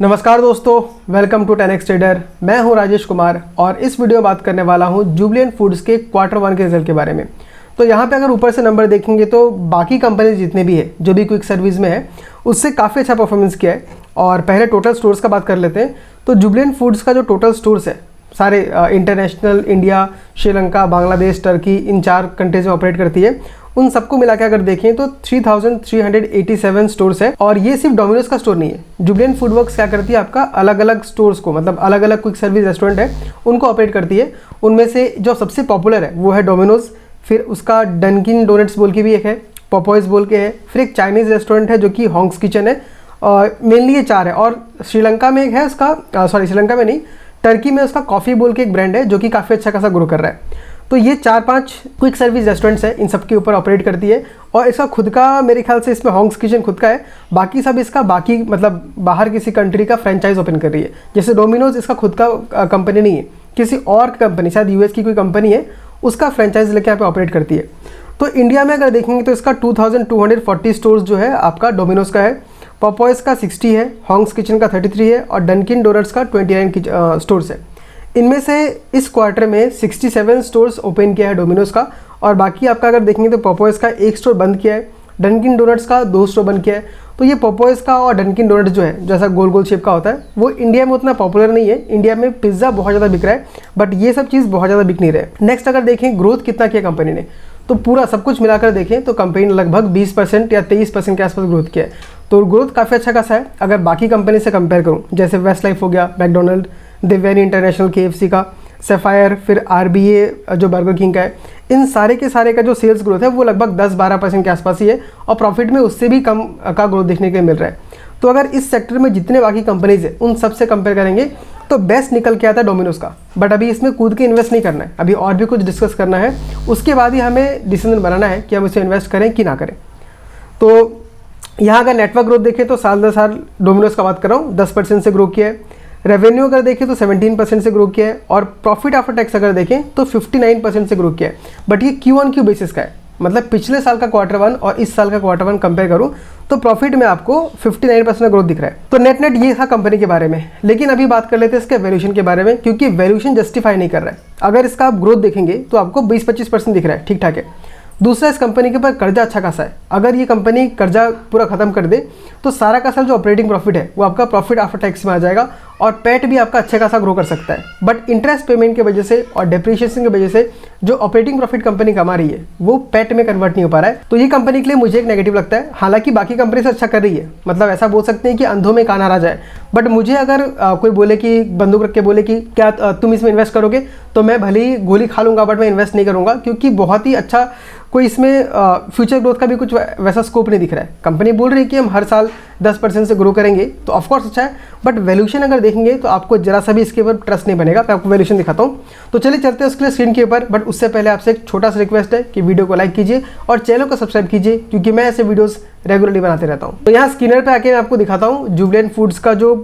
नमस्कार दोस्तों, welcome to 10x trader. मैं हूं राजेश कुमार और इस वीडियो में बात करने वाला हूं जुबिलेंट फूड्स के क्वार्टर 1 के रिजल्ट के बारे में। तो यहां पे अगर ऊपर से नंबर देखेंगे तो बाकी कंपनी जितने भी है जो भी क्विक सर्विस में है उससे काफ़ी अच्छा परफॉर्मेंस किया है। और पहले टोटल स्टोर्स का बात कर लेते हैं। तो जुबिलेंट फूड्स का जो टोटल स्टोर्स है सारे international, India, Sri Lanka, Bangladesh, Turkey, इन 4 कंट्रीज में ऑपरेट करती है। उन सबको मिला के अगर देखें तो 3387 स्टोर्स है। और ये सिर्फ डोमिनोज का स्टोर नहीं है। जुबिलेंट फूड वर्क्स क्या करती है, आपका अलग अलग स्टोर्स को, मतलब अलग अलग क्विक सर्विस रेस्टोरेंट है उनको ऑपरेट करती है। उनमें से जो सबसे पॉपुलर है वो है डोमिनोज, फिर उसका डंकिन डोनट्स बोल के भी एक है, पॉपॉयज बोल के है, फिर एक चाइनीज़ रेस्टोरेंट है जो कि हॉन्ग्स किचन है। और मेनली ये 4 है। और श्रीलंका में एक है उसका श्रीलंका में नहीं, टर्की में उसका कॉफ़ी बोल के एक ब्रांड है जो कि काफ़ी अच्छा खासा ग्रो कर रहा है। तो ये 4-5 क्विक सर्विस रेस्टोरेंट्स है, इन सब के ऊपर ऑपरेट करती है। और इसका खुद का, मेरे ख्याल से इसमें हॉन्ग्स किचन खुद का है, बाकी सब इसका बाकी मतलब बाहर किसी कंट्री का फ्रेंचाइज ओपन कर रही है। जैसे डोमिनोज इसका खुद का कंपनी नहीं है, किसी और कंपनी, शायद यूएस की कोई कंपनी है, उसका फ्रेंचाइज लेके यहाँ पे ऑपरेट करती है। तो इंडिया में अगर देखेंगे तो इसका 2240 स्टोर्स जो है आपका डोमिनोज का है, पॉपॉयज का 60 है, हॉन्ग्स किचन का 33 है और डंकिन डोनट्स का 29 स्टोर्स है। इनमें से इस क्वार्टर में 67 स्टोर्स ओपन किया है डोमिनोज का। और बाकी आपका अगर देखेंगे तो पॉपॉयज का 1 स्टोर बंद किया है, डंकिन डोनट्स का 2 स्टोर बंद किया है। तो ये पॉपॉयज का और डंकिन डोनट्स जो है, जैसा गोल गोल शेप का होता है, वो इंडिया में उतना पॉपुलर नहीं है। इंडिया में पिज्ज़ा बहुत ज़्यादा बिक रहा है, बट ये सब चीज़ बहुत ज़्यादा बिक नहीं रहा है। नेक्स्ट अगर देखें ग्रोथ कितना किया कंपनी ने, तो पूरा सब कुछ मिलाकर देखें तो कंपनी ने लगभग 20% या 23% के आसपास ग्रोथ किया है। तो ग्रोथ काफ़ी अच्छा खासा है अगर बाकी कंपनी से कंपेयर करूँ। जैसे वेस्ट लाइफ हो गया, मैकडोनल्ड, दिव्यानी इंटरनेशनल, KFC का, सफायर, फिर RBA जो बर्गर किंग का है, इन सारे के सारे का जो सेल्स ग्रोथ है वो लगभग 10-12% के आसपास ही है। और प्रॉफिट में उससे भी कम का ग्रोथ देखने के लिए मिल रहा है। तो अगर इस सेक्टर में जितने बाकी कंपनीज है उन सब से कंपेयर करेंगे तो बेस्ट निकल के आता है डोमिनोज का। बट अभी इसमें कूद के इन्वेस्ट नहीं करना है, अभी और भी कुछ डिस्कस करना है, उसके बाद ही हमें डिसीजन बनाना है कि हम इसे इन्वेस्ट करें कि ना करें। तो यहाँ अगर नेटवर्क ग्रोथ देखें तो साल दर साल डोमिनोज का बात कर रहा हूँ 10% से ग्रो किया है। रेवेन्यू अगर देखें तो 17% से ग्रो किया है। और प्रॉफिट आफ्टर टैक्स अगर देखें तो 59% से ग्रो किया है। बट ये Q1Q बेसिस का है, मतलब पिछले साल का Q1 और इस साल का Q1 कंपेयर करूं तो प्रॉफिट में आपको 59% ग्रोथ दिख रहा है। तो नेट ये था कंपनी के बारे में। लेकिन अभी बात कर लेते हैं इसके वैल्यूएशन के बारे में, क्योंकि वैल्यूएशन जस्टिफाई नहीं कर रहा है। अगर इसका आप ग्रोथ देखेंगे तो आपको 20-25% दिख रहा है, ठीक ठाक है। दूसरा, इस कंपनी के ऊपर कर्जा अच्छा खासा है। अगर ये कंपनी कर्जा पूरा खत्म कर दे तो सारा का सारा जो ऑपरेटिंग प्रॉफिट है वो आपका प्रॉफिट आफ्टर टैक्स में आ जाएगा और पैट भी आपका अच्छा खासा ग्रो कर सकता है। बट इंटरेस्ट पेमेंट की वजह से और डेप्रिसिएशन की वजह से जो ऑपरेटिंग प्रॉफिट कंपनी कमा रही है वो पैट में कन्वर्ट नहीं हो पा रहा है। तो ये कंपनी के लिए मुझे एक नेगेटिव लगता है। हालांकि बाकी कंपनी से अच्छा कर रही है, मतलब ऐसा बोल सकते हैं कि अंधों में कान आ जाए। बट मुझे अगर कोई बोले कि बंदूक रख के बोले कि क्या तुम इसमें इन्वेस्ट करोगे, तो मैं भले ही गोली खा लूँगा बट मैं इन्वेस्ट नहीं करूँगा, क्योंकि बहुत ही अच्छा कोई इसमें फ्यूचर ग्रोथ का भी कुछ वैसा स्कोप नहीं दिख रहा है। कंपनी बोल रही है कि हम हर साल 10% से ग्रो करेंगे, तो ऑफकोर्स अच्छा है। बट वैल्यूएशन अगर देखेंगे तो आपको जरा सा भी इसके ऊपर ट्रस्ट नहीं बनेगा। मैं आपको वैल्यूएशन दिखाता हूँ। तो चलिए चलते हैं उसके लिए स्क्रीन के ऊपर। बट उससे पहले आपसे एक छोटा सा रिक्वेस्ट है कि वीडियो को लाइक कीजिए और चैनल को सब्सक्राइब कीजिए, क्योंकि मैं ऐसे वीडियोस रेगुलरली बनाते रहता हूँ। तो यहाँ स्क्रीनर पे आके मैं आपको दिखाता हूँ जुबिलेंट फूड्स का जो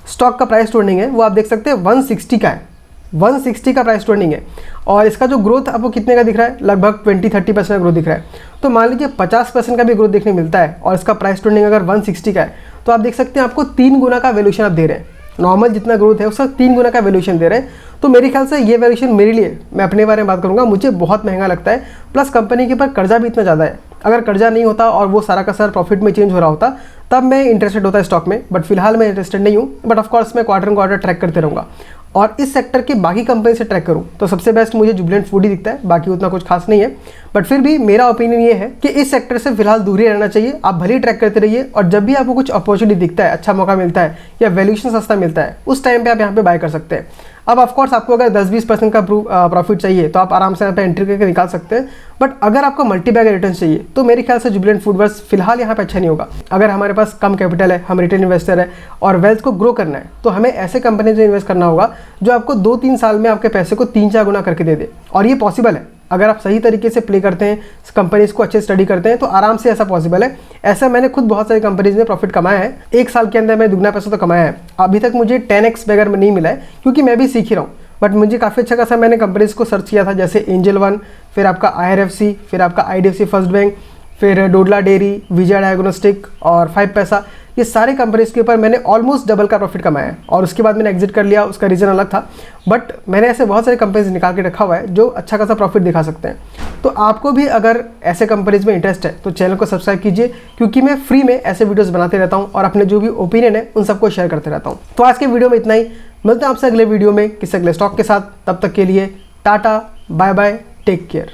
स्टॉक का प्राइस ट्रेंडिंग है वो आप देख सकते हैं 160 का है। 160 का प्राइस ट्रेंडिंग है। और इसका जो ग्रोथ आपको कितने का दिख रहा है, लगभग 20-30% का ग्रोथ दिख रहा है। तो मान लीजिए 50% का भी ग्रोथ देखने मिलता है और इसका प्राइस ट्रेंडिंग अगर 160 का है, तो आप देख सकते हैं आपको 3 गुना का वैल्यूएशन आप दे रहे हैं। नॉर्मल जितना ग्रोथ है उसका 3 गुना का वैल्यूएशन दे रहे हैं। तो मेरे ख्याल से ये वैल्यूएशन मेरे लिए, मैं अपने बारे में बात करूँगा, मुझे बहुत महंगा लगता है। प्लस कंपनी के ऊपर कर्जा भी इतना ज़्यादा है। अगर कर्जा नहीं होता और वो सारा का सारा प्रॉफिट में चेंज हो रहा होता तब मैं इंटरेस्टेड होता स्टॉक में। बट फिलहाल मैं इंटरेस्टेड नहीं हूँ। बट ऑफकोर्स मैं क्वार्टर ट्रैक करते रहूँगा। और इस सेक्टर के बाकी कंपनी से ट्रैक करूँ तो सबसे बेस्ट मुझे जुबिलेंट फूड ही दिखता है, बाकी उतना कुछ खास नहीं है। बट फिर भी मेरा ओपिनियन ये है कि इस सेक्टर से फिलहाल दूर ही रहना चाहिए। आप भले ही ट्रैक करते रहिए और जब भी आपको कुछ अपॉर्चुनिटी दिखता है, अच्छा मौका मिलता है या वैल्यूएशन सस्ता मिलता है, उस टाइम पे आप यहाँ पे बाय कर सकते हैं। अब ऑफकोर्स आपको अगर 10-20% का प्रॉफिट चाहिए तो आप आराम से यहाँ पे एंट्री करके निकाल सकते हैं। बट अगर आपको मल्टी बैग रिटर्न चाहिए तो मेरे ख्याल से जुबिलेंट फूड वर्क्स फिलहाल यहाँ पे अच्छा नहीं होगा। अगर हमारे पास कम कैपिटल है, हम रिटेल इन्वेस्टर है और वेल्थ को ग्रो करना है, तो हमें ऐसे कंपनी से इन्वेस्ट करना होगा जो आपको 2-3 साल में आपके पैसे को 3-4 गुना करके दे दे। और ये पॉसिबल है। अगर आप सही तरीके से प्ले करते हैं, कंपनीज को अच्छे स्टडी करते हैं, तो आराम से ऐसा पॉसिबल है। ऐसा मैंने खुद बहुत सारी कंपनीज में प्रॉफिट कमाया है। 1 साल के अंदर मैं दुगना पैसा तो कमाया है। अभी तक मुझे 10x बगैर में नहीं मिला है, क्योंकि मैं भी सीख ही रहा हूँ। बट मुझे काफ़ी अच्छा खासा मैंने कंपनीज को सर्च किया था, जैसे एंजल वन, फिर आपका IRFC, फिर आपका IDFC फर्स्ट बैंक, फिर डोडला डेयरी, विजय डायग्नोस्टिक और 5 पैसा। ये सारे कंपनीज के ऊपर मैंने ऑलमोस्ट डबल का प्रॉफिट कमाया है और उसके बाद मैंने एग्जिट कर लिया, उसका रीज़न अलग था। बट मैंने ऐसे बहुत सारे कंपनीज निकाल के रखा हुआ है जो अच्छा खासा प्रॉफिट दिखा सकते हैं। तो आपको भी अगर ऐसे कंपनीज में इंटरेस्ट है तो चैनल को सब्सक्राइब कीजिए, क्योंकि मैं फ्री में ऐसे वीडियोस बनाते रहता हूँ और अपने जो भी ओपिनियन है उन सबको शेयर करते रहता हूँ। तो आज के वीडियो में इतना ही, मिलते हैं आपसे अगले वीडियो में किसी अगले स्टॉक के साथ। तब तक के लिए tata, bye bye, take care.